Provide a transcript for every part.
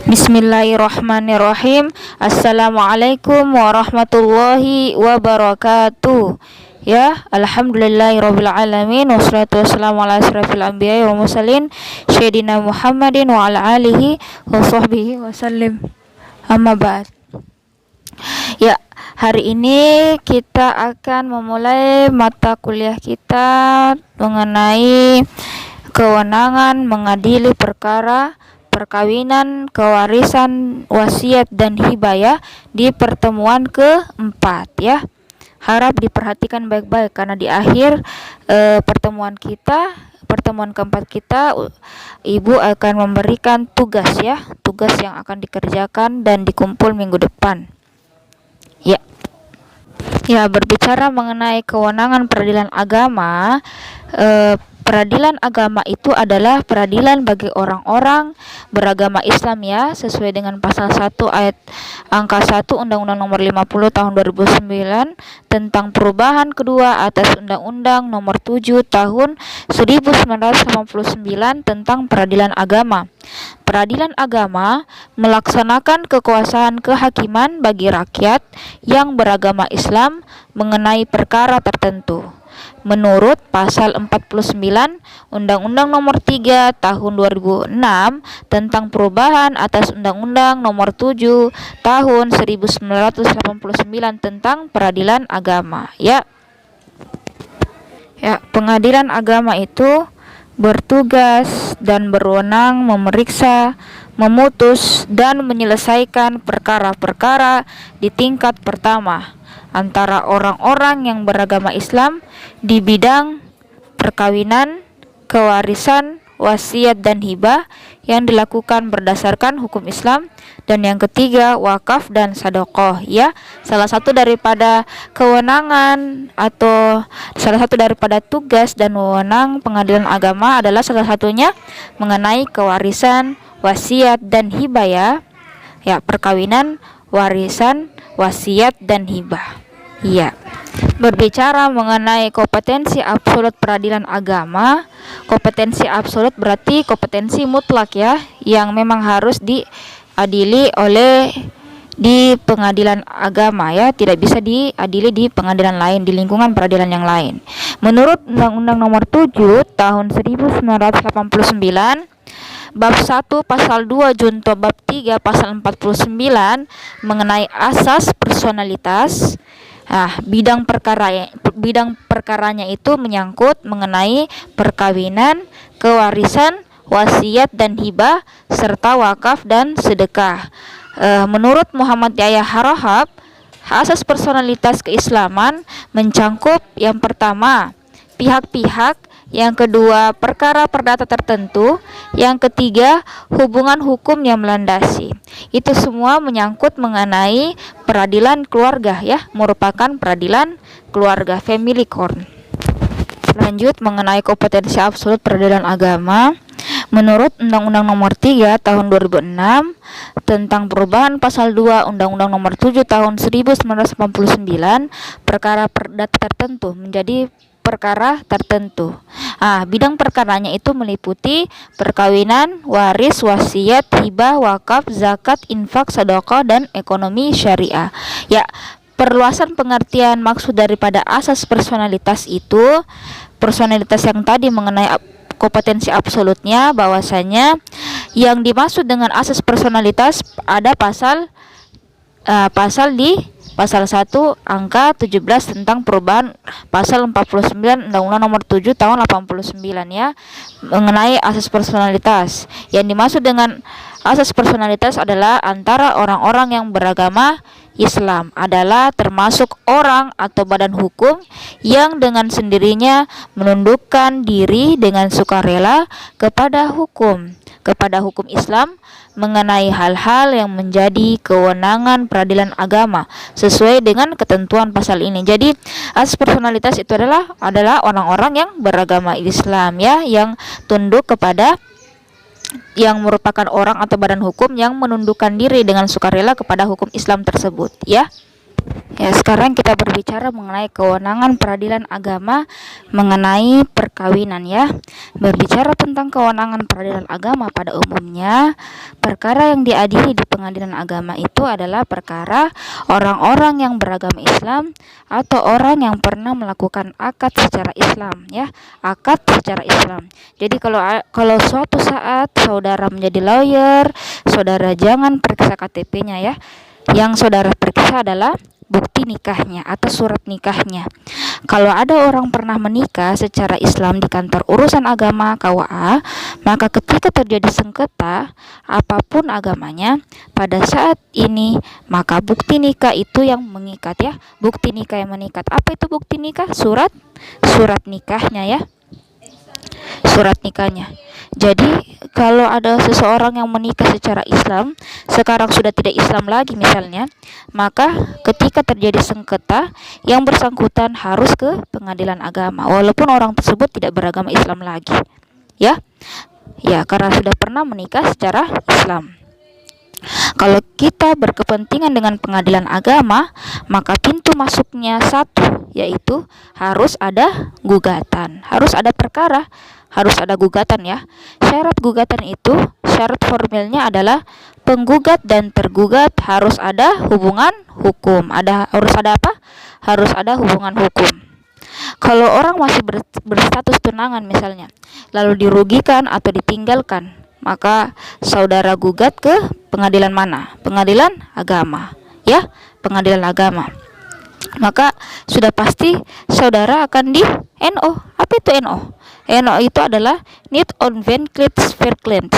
Bismillahirrahmanirrahim. Assalamualaikum warahmatullahi wabarakatuh. Ya, alhamdulillahirabbil alamin wassalatu wassalamu ala asyrafil anbiya'i wal mursalin sayyidina Muhammadin wa ala alihi wa sahbihi wasallim. Amma ba'd. Ya, hari ini kita akan memulai mata kuliah kita mengenai kewenangan mengadili perkara perkawinan, kewarisan, wasiat dan hibah ya, di pertemuan keempat ya. Harap diperhatikan baik-baik karena di akhir pertemuan keempat kita Ibu akan memberikan tugas ya, tugas yang akan dikerjakan dan dikumpul minggu depan. Ya. Ya, berbicara mengenai kewenangan peradilan agama, peradilan agama itu adalah peradilan bagi orang-orang beragama Islam ya, sesuai dengan pasal 1 ayat angka 1 Undang-Undang Nomor 50 Tahun 2009 tentang perubahan kedua atas Undang-Undang Nomor 7 Tahun 1989 tentang peradilan agama. Peradilan agama melaksanakan kekuasaan kehakiman bagi rakyat yang beragama Islam mengenai perkara tertentu. Menurut pasal 49 Undang-Undang Nomor 3 Tahun 2006 tentang perubahan atas Undang-Undang Nomor 7 Tahun 1989 tentang peradilan agama ya. Ya, pengadilan agama itu bertugas dan berwenang memeriksa, memutus dan menyelesaikan perkara-perkara di tingkat pertama antara orang-orang yang beragama Islam di bidang perkawinan, kewarisan, wasiat dan hibah yang dilakukan berdasarkan hukum Islam, dan yang ketiga wakaf dan sedekah ya. Salah satu daripada kewenangan atau salah satu daripada tugas dan wewenang pengadilan agama adalah salah satunya mengenai kewarisan, wasiat dan hibah ya. Ya, perkawinan, warisan, wasiat dan hibah. Iya. Berbicara mengenai kompetensi absolut peradilan agama, kompetensi absolut berarti kompetensi mutlak ya, yang memang harus diadili oleh di pengadilan agama ya, tidak bisa diadili di pengadilan lain, di lingkungan peradilan yang lain. Menurut Undang-Undang Nomor 7 Tahun 1989 Bab 1 Pasal 2 Junto Bab 3 Pasal 49 mengenai asas personalitas. Bidang perkaranya itu menyangkut mengenai perkawinan, kewarisan, wasiat dan hibah serta wakaf dan sedekah. Menurut Muhammad Yahya Harahap, asas personalitas keislaman mencangkup yang pertama pihak-pihak, yang kedua perkara perdata tertentu, yang ketiga hubungan hukum yang melandasi. Itu semua menyangkut mengenai peradilan keluarga ya, merupakan peradilan keluarga, family court. Lanjut mengenai kompetensi absolut peradilan agama. Menurut Undang-Undang Nomor 3 Tahun 2006 tentang perubahan pasal 2 Undang-Undang Nomor 7 Tahun 1989, perkara perdata tertentu menjadi perkara tertentu. Bidang perkaranya itu meliputi perkawinan, waris, wasiat, hibah, wakaf, zakat, infak, sedekah dan ekonomi syariah. Ya, perluasan pengertian maksud daripada asas personalitas itu, personalitas yang tadi mengenai kompetensi absolutnya, bahwasanya yang dimaksud dengan asas personalitas ada pasal Pasal 1 angka 17 tentang perubahan pasal 49 Undang-Undang Nomor 7 Tahun 89 ya, mengenai asas personalitas. Yang dimaksud dengan asas personalitas adalah antara orang-orang yang beragama Islam adalah termasuk orang atau badan hukum yang dengan sendirinya menundukkan diri dengan sukarela kepada hukum Islam mengenai hal-hal yang menjadi kewenangan peradilan agama sesuai dengan ketentuan pasal ini. Jadi asas personalitas itu adalah orang-orang yang beragama Islam ya, yang tunduk kepada, yang merupakan orang atau badan hukum yang menundukkan diri dengan sukarela kepada hukum Islam tersebut ya. Ya, sekarang kita berbicara mengenai kewenangan peradilan agama mengenai perkawinan ya. Berbicara tentang kewenangan peradilan agama pada umumnya, perkara yang diadili di pengadilan agama itu adalah perkara orang-orang yang beragama Islam atau orang yang pernah melakukan akad secara Islam ya. Akad secara Islam. Jadi kalau suatu saat saudara menjadi lawyer, saudara jangan periksa KTP-nya ya. Yang saudara periksa adalah bukti nikahnya atau surat nikahnya. Kalau ada orang pernah menikah secara Islam di kantor urusan agama KUA, maka ketika terjadi sengketa apapun agamanya pada saat ini, maka bukti nikah itu yang mengikat ya. Bukti nikah yang mengikat. Apa itu bukti nikah? Surat nikahnya ya. Surat nikahnya. Jadi kalau ada seseorang yang menikah secara Islam, sekarang sudah tidak Islam lagi misalnya, maka ketika terjadi sengketa, yang bersangkutan harus ke pengadilan agama walaupun orang tersebut tidak beragama Islam lagi. Ya. Ya, karena sudah pernah menikah secara Islam. Kalau kita berkepentingan dengan pengadilan agama, maka pintu masuknya satu, yaitu harus ada gugatan, harus ada perkara, harus ada gugatan ya. Syarat gugatan itu, syarat formilnya adalah penggugat dan tergugat harus ada hubungan hukum. Harus ada apa? Harus ada hubungan hukum. Kalau orang masih berstatus tunangan misalnya, lalu dirugikan atau ditinggalkan, maka saudara gugat ke pengadilan mana? Pengadilan agama ya, pengadilan agama. Maka sudah pasti saudara akan di NO. Apa itu NO? NO itu adalah Niet Onwetelijk Verklaard.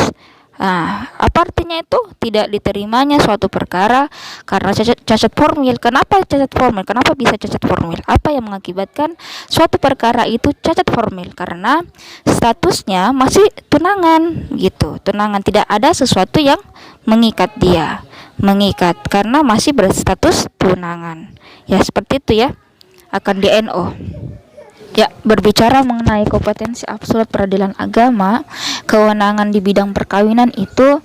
Apa artinya itu? Tidak diterimanya suatu perkara karena cacat formil. Kenapa cacat formil? Kenapa bisa cacat formil? Apa yang mengakibatkan suatu perkara itu cacat formil? Karena statusnya masih tunangan gitu. Tunangan, tidak ada sesuatu yang mengikat dia. Mengikat karena masih berstatus tunangan. Ya, seperti itu ya. Akan di NO. Ya, berbicara mengenai kompetensi absolut peradilan agama, kewenangan di bidang perkawinan itu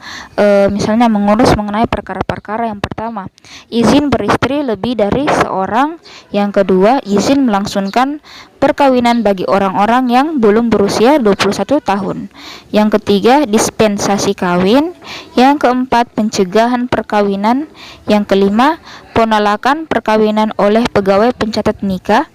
misalnya mengurus mengenai perkara-perkara. Yang pertama, izin beristri lebih dari seorang. Yang kedua, izin melangsungkan perkawinan bagi orang-orang yang belum berusia 21 tahun. Yang ketiga, dispensasi kawin. Yang keempat, pencegahan perkawinan. Yang kelima, penolakan perkawinan oleh pegawai pencatat nikah.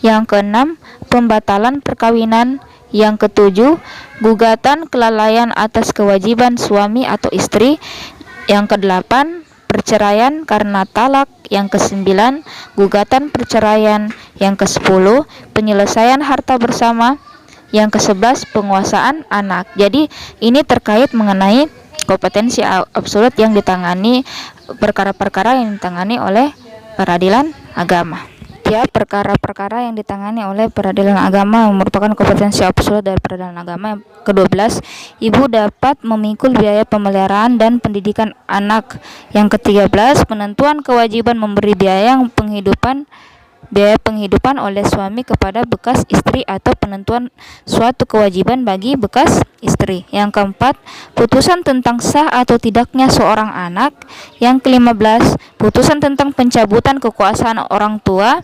Yang keenam, pembatalan perkawinan. Yang ketujuh, gugatan kelalaian atas kewajiban suami atau istri. Yang kedelapan, perceraian karena talak. Yang kesembilan, gugatan perceraian. Yang kesepuluh, penyelesaian harta bersama. Yang kesebelas, penguasaan anak. Jadi ini terkait mengenai kompetensi absolut yang ditangani, perkara-perkara yang ditangani oleh peradilan agama. Ya, perkara-perkara yang ditangani oleh peradilan agama merupakan kompetensi absolut dari peradilan agama. Yang ke-12, ibu dapat memikul biaya pemeliharaan dan pendidikan anak. Yang ke-13, penentuan kewajiban memberi biaya penghidupan oleh suami kepada bekas istri atau penentuan suatu kewajiban bagi bekas istri. Yang keempat, putusan tentang sah atau tidaknya seorang anak. Yang ke-15, putusan tentang pencabutan kekuasaan orang tua,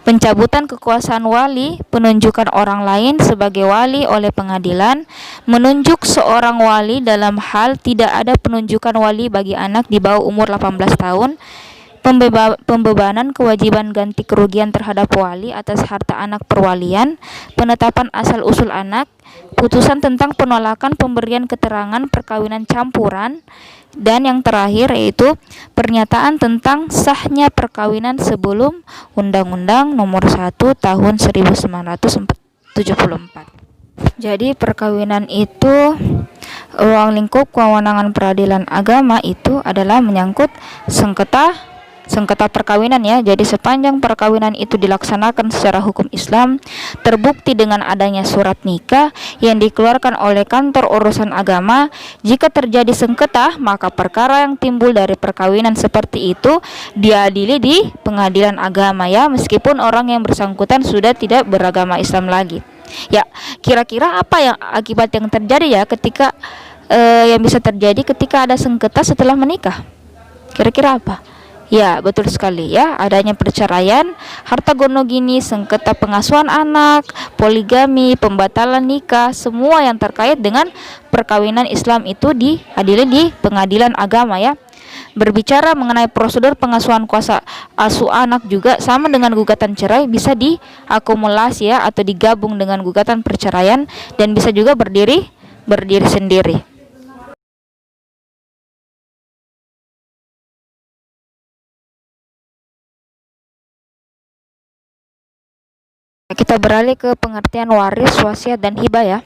pencabutan kekuasaan wali, penunjukan orang lain sebagai wali oleh pengadilan, menunjuk seorang wali dalam hal tidak ada penunjukan wali bagi anak di bawah umur 18 tahun, pembebanan kewajiban ganti kerugian terhadap wali atas harta anak perwalian, penetapan asal-usul anak, putusan tentang penolakan pemberian keterangan perkawinan campuran, dan yang terakhir yaitu pernyataan tentang sahnya perkawinan sebelum Undang-Undang Nomor 1 Tahun 1974. Jadi perkawinan itu, ruang lingkup kewenangan peradilan agama itu adalah menyangkut sengketa perkawinan ya. Jadi sepanjang perkawinan itu dilaksanakan secara hukum Islam, terbukti dengan adanya surat nikah yang dikeluarkan oleh kantor urusan agama, jika terjadi sengketa, maka perkara yang timbul dari perkawinan seperti itu diadili di pengadilan agama ya, meskipun orang yang bersangkutan sudah tidak beragama Islam lagi. Ya, kira-kira apa yang akibat yang terjadi ya ketika yang bisa terjadi ketika ada sengketa setelah menikah? Kira-kira apa? Ya, betul sekali ya. Adanya perceraian, harta gono gini, sengketa pengasuhan anak, poligami, pembatalan nikah, semua yang terkait dengan perkawinan Islam itu diadili di pengadilan agama ya. Berbicara mengenai prosedur pengasuhan kuasa asuh anak juga sama dengan gugatan cerai, bisa diakumulasi ya atau digabung dengan gugatan perceraian, dan bisa juga berdiri sendiri. Kita beralih ke pengertian waris, wasiat, dan hibah ya.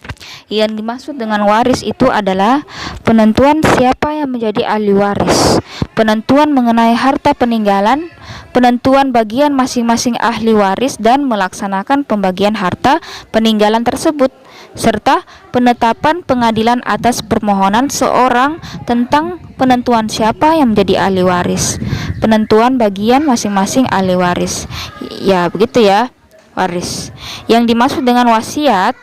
Yang dimaksud dengan waris itu adalah penentuan siapa yang menjadi ahli waris, penentuan mengenai harta peninggalan, penentuan bagian masing-masing ahli waris dan melaksanakan pembagian harta peninggalan tersebut, serta penetapan pengadilan atas permohonan seorang tentang penentuan siapa yang menjadi ahli waris, penentuan bagian masing-masing ahli waris. Ya, begitu ya. Waris. Yang dimaksud dengan wasiat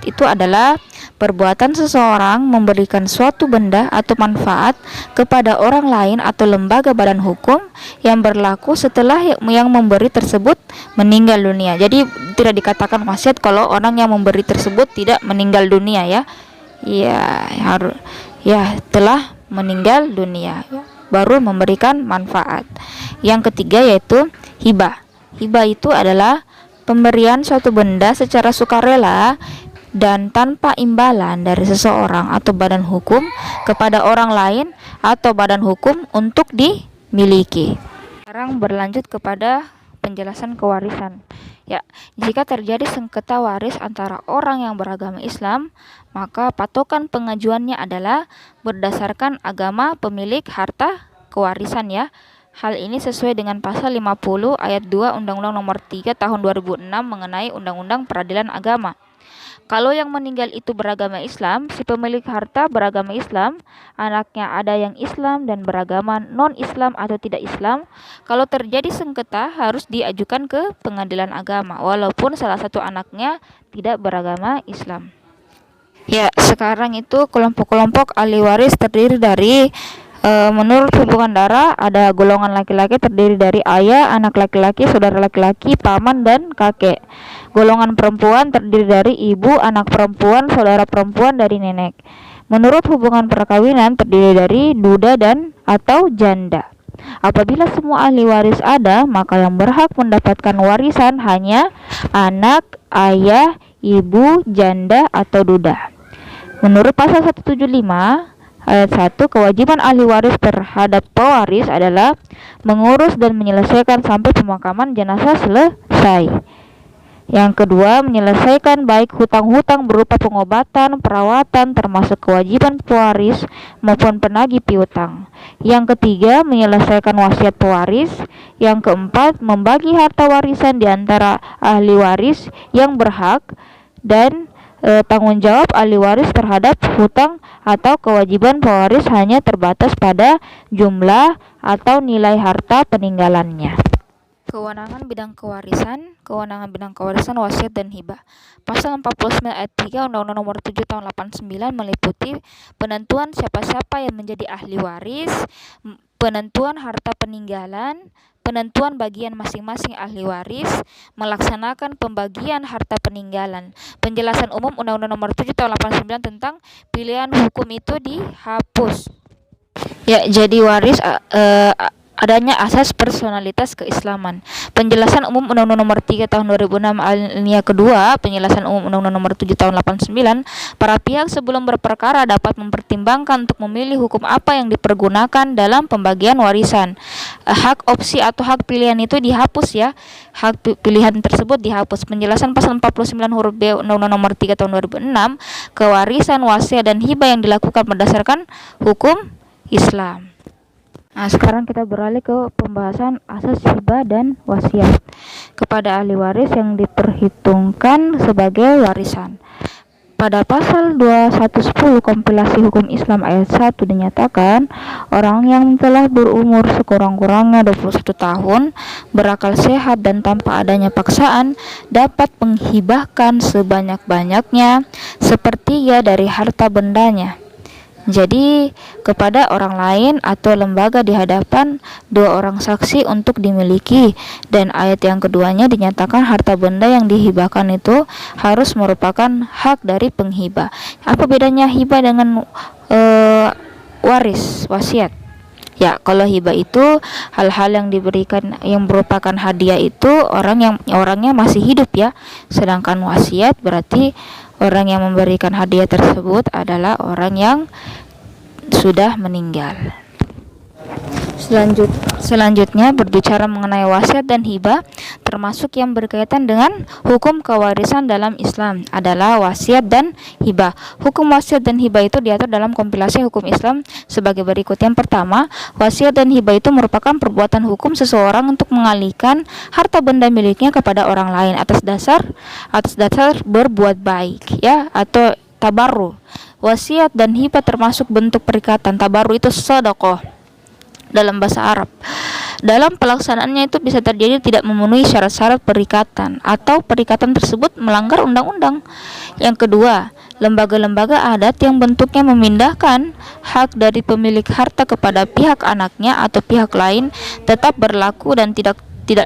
itu adalah perbuatan seseorang memberikan suatu benda atau manfaat kepada orang lain atau lembaga badan hukum yang berlaku setelah yang memberi tersebut meninggal dunia. Jadi tidak dikatakan wasiat kalau orang yang memberi tersebut tidak meninggal dunia ya. Ya, harus ya telah meninggal dunia baru memberikan manfaat. Yang ketiga yaitu hibah. Hibah itu adalah pemberian suatu benda secara sukarela dan tanpa imbalan dari seseorang atau badan hukum kepada orang lain atau badan hukum untuk dimiliki. Sekarang berlanjut kepada penjelasan kewarisan. Ya, jika terjadi sengketa waris antara orang yang beragama Islam, maka patokan pengajuannya adalah berdasarkan agama pemilik harta kewarisan ya. Hal ini sesuai dengan pasal 50 ayat 2 Undang-Undang Nomor 3 Tahun 2006 mengenai Undang-Undang Peradilan Agama. Kalau yang meninggal itu beragama Islam, si pemilik harta beragama Islam, anaknya ada yang Islam dan beragama non-Islam atau tidak Islam, kalau terjadi sengketa harus diajukan ke pengadilan agama, walaupun salah satu anaknya tidak beragama Islam. Ya, sekarang itu kelompok-kelompok ahli waris terdiri dari menurut hubungan darah ada golongan laki-laki terdiri dari ayah, anak laki-laki, saudara laki-laki, paman, dan kakek. Golongan perempuan terdiri dari ibu, anak perempuan, saudara perempuan dari nenek. Menurut hubungan perkawinan terdiri dari duda dan atau janda. Apabila semua ahli waris ada, maka yang berhak mendapatkan warisan hanya anak, ayah, ibu, janda, atau duda. Menurut pasal 175 Ayat 1, kewajiban ahli waris terhadap pewaris adalah mengurus dan menyelesaikan sampai pemakaman jenazah selesai. Yang kedua, menyelesaikan baik hutang-hutang berupa pengobatan, perawatan, termasuk kewajiban pewaris maupun penagih piutang. Yang ketiga, menyelesaikan wasiat pewaris. Yang keempat, membagi harta warisan di antara ahli waris yang berhak, dan tanggung jawab ahli waris terhadap hutang atau kewajiban pewaris hanya terbatas pada jumlah atau nilai harta peninggalannya. Kewenangan bidang kewarisan, wasiat dan hibah. Pasal 49 ayat 3 Undang-Undang Nomor 7 Tahun 89 meliputi penentuan siapa-siapa yang menjadi ahli waris, penentuan harta peninggalan, penentuan bagian masing-masing ahli waris, melaksanakan pembagian harta peninggalan. Penjelasan umum Undang-Undang Nomor 7 Tahun 89 tentang pilihan hukum itu dihapus. Ya, jadi waris adanya asas personalitas keislaman. Penjelasan umum Undang-Undang Nomor 3 Tahun 2006 alinea kedua, penjelasan umum Undang-Undang Nomor 7 Tahun 89, para pihak sebelum berperkara dapat mempertimbangkan untuk memilih hukum apa yang dipergunakan dalam pembagian warisan. Hak opsi atau hak pilihan itu dihapus ya. Hak pilihan tersebut dihapus. Penjelasan pasal 49 huruf B Undang-Undang Nomor 3 Tahun 2006, kewarisan, wasiat, dan hibah yang dilakukan berdasarkan hukum Islam. Nah, sekarang kita beralih ke pembahasan asas hibah dan wasiat kepada ahli waris yang diperhitungkan sebagai warisan. Pada pasal 2110 kompilasi hukum Islam ayat 1 dinyatakan, orang yang telah berumur sekurang-kurangnya 21 tahun, berakal sehat dan tanpa adanya paksaan, dapat menghibahkan sebanyak-banyaknya sepertiga dari harta bendanya Jadi kepada orang lain atau lembaga di hadapan dua orang saksi untuk dimiliki. Dan ayat yang keduanya dinyatakan harta benda yang dihibahkan itu harus merupakan hak dari penghibah. Apa bedanya hibah dengan waris, wasiat? Ya, kalau hibah itu hal-hal yang diberikan yang merupakan hadiah itu orangnya masih hidup ya. Sedangkan wasiat berarti orang yang memberikan hadiah tersebut adalah orang yang sudah meninggal. Selanjutnya berbicara mengenai wasiat dan hibah, termasuk yang berkaitan dengan hukum kewarisan dalam Islam adalah wasiat dan hibah. Hukum wasiat dan hibah itu diatur dalam kompilasi hukum Islam sebagai berikut. Yang pertama, wasiat dan hibah itu merupakan perbuatan hukum seseorang untuk mengalihkan harta benda miliknya kepada orang lain atas dasar berbuat baik ya, atau tabarru. Wasiat dan hibah termasuk bentuk perikatan. Tabarru itu sedekah dalam bahasa Arab. Dalam pelaksanaannya itu bisa terjadi tidak memenuhi syarat-syarat perikatan atau perikatan tersebut melanggar undang-undang. Yang kedua, lembaga-lembaga adat yang bentuknya memindahkan hak dari pemilik harta kepada pihak anaknya atau pihak lain tetap berlaku dan tidak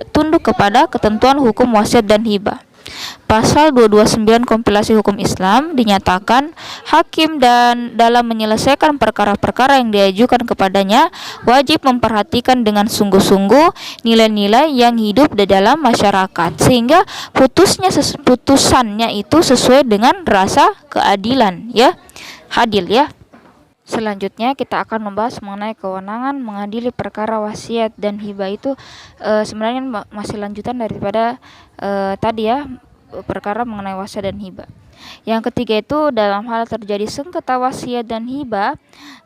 tunduk kepada ketentuan hukum wasiat dan hibah. Pasal 229 kompilasi hukum Islam dinyatakan hakim dan dalam menyelesaikan perkara-perkara yang diajukan kepadanya wajib memperhatikan dengan sungguh-sungguh nilai-nilai yang hidup di dalam masyarakat sehingga putusannya itu sesuai dengan rasa keadilan ya, adil ya. Selanjutnya kita akan membahas mengenai kewenangan mengadili perkara wasiat dan hibah itu sebenarnya masih lanjutan daripada tadi ya, perkara mengenai wasiat dan hibah. Yang ketiga itu dalam hal terjadi sengketa wasiat dan hibah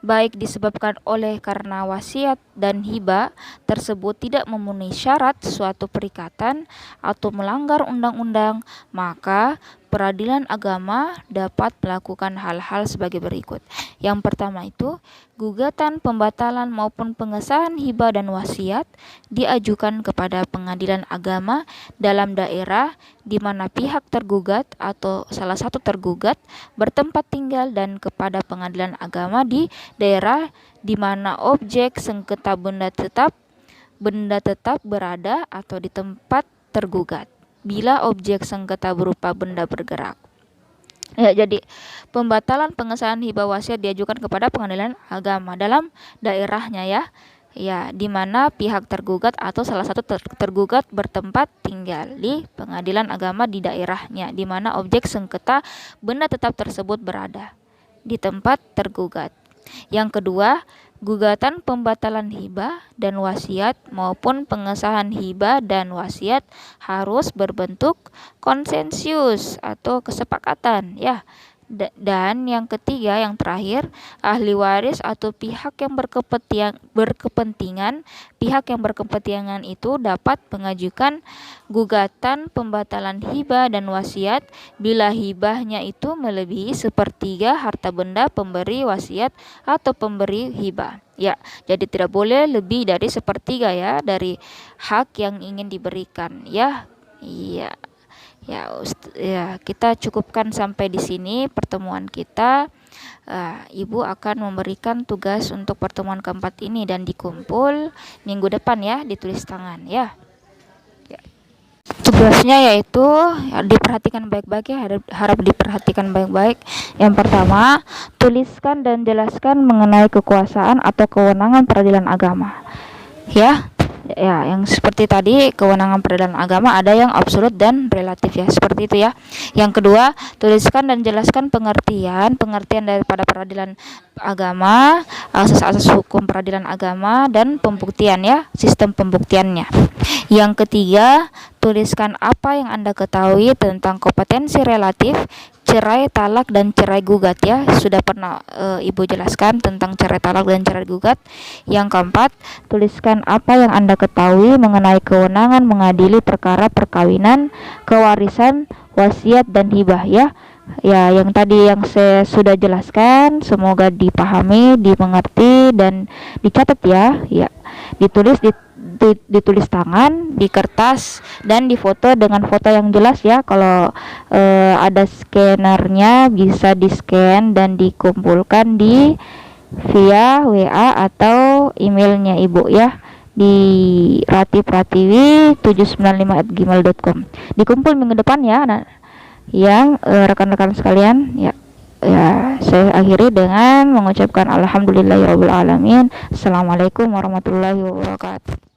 baik disebabkan oleh karena wasiat dan hibah tersebut tidak memenuhi syarat suatu perikatan atau melanggar undang-undang, maka peradilan agama dapat melakukan hal-hal sebagai berikut. Yang pertama itu gugatan pembatalan maupun pengesahan hibah dan wasiat diajukan kepada pengadilan agama dalam daerah di mana pihak tergugat atau salah satu tergugat bertempat tinggal dan kepada pengadilan agama di daerah di mana objek sengketa benda tetap berada atau di tempat tergugat bila objek sengketa berupa benda bergerak. Ya, jadi pembatalan pengesahan hibah wasiat diajukan kepada pengadilan agama dalam daerahnya ya. Ya, di mana pihak tergugat atau salah satu tergugat bertempat tinggal di pengadilan agama di daerahnya di mana objek sengketa benda tetap tersebut berada di tempat tergugat. Yang kedua, gugatan pembatalan hibah dan wasiat maupun pengesahan hibah dan wasiat harus berbentuk konsensus atau kesepakatan ya. Dan yang ketiga, yang terakhir, ahli waris atau pihak yang berkepentingan itu dapat mengajukan gugatan pembatalan hibah dan wasiat bila hibahnya itu melebihi sepertiga harta benda pemberi wasiat atau pemberi hibah. Ya, jadi tidak boleh lebih dari sepertiga ya dari hak yang ingin diberikan ya. Iya. Ya, kita cukupkan sampai di sini pertemuan kita. Ibu akan memberikan tugas untuk pertemuan keempat ini dan dikumpul minggu depan ya, ditulis tangan ya. Tugasnya yaitu diperhatikan baik-baik ya, harap diperhatikan baik-baik. Yang pertama, tuliskan dan jelaskan mengenai kekuasaan atau kewenangan peradilan agama. Ya, yang seperti tadi kewenangan peradilan agama ada yang absolut dan relatif ya, seperti itu ya. Yang kedua, tuliskan dan jelaskan pengertian daripada peradilan agama, asas-asas hukum peradilan agama dan pembuktian ya, sistem pembuktiannya. Yang ketiga, tuliskan apa yang Anda ketahui tentang kompetensi relatif, cerai talak dan cerai gugat ya. Sudah pernah Ibu jelaskan tentang cerai talak dan cerai gugat. Yang keempat, tuliskan apa yang Anda ketahui mengenai kewenangan mengadili perkara perkawinan, kewarisan, wasiat dan hibah ya. Ya, yang tadi yang saya sudah jelaskan semoga dipahami, dimengerti dan dicatat ya. Ya. ditulis tangan di kertas dan difoto dengan foto yang jelas ya. Kalau ada scannernya bisa di scan dan dikumpulkan di via WA atau emailnya ibu ya, di ratipratiwi795@gmail.com. Dikumpul minggu depan ya. Nah, yang rekan-rekan sekalian ya, saya akhiri dengan mengucapkan alhamdulillahirabbil alamin. Assalamualaikum warahmatullahi wabarakatuh.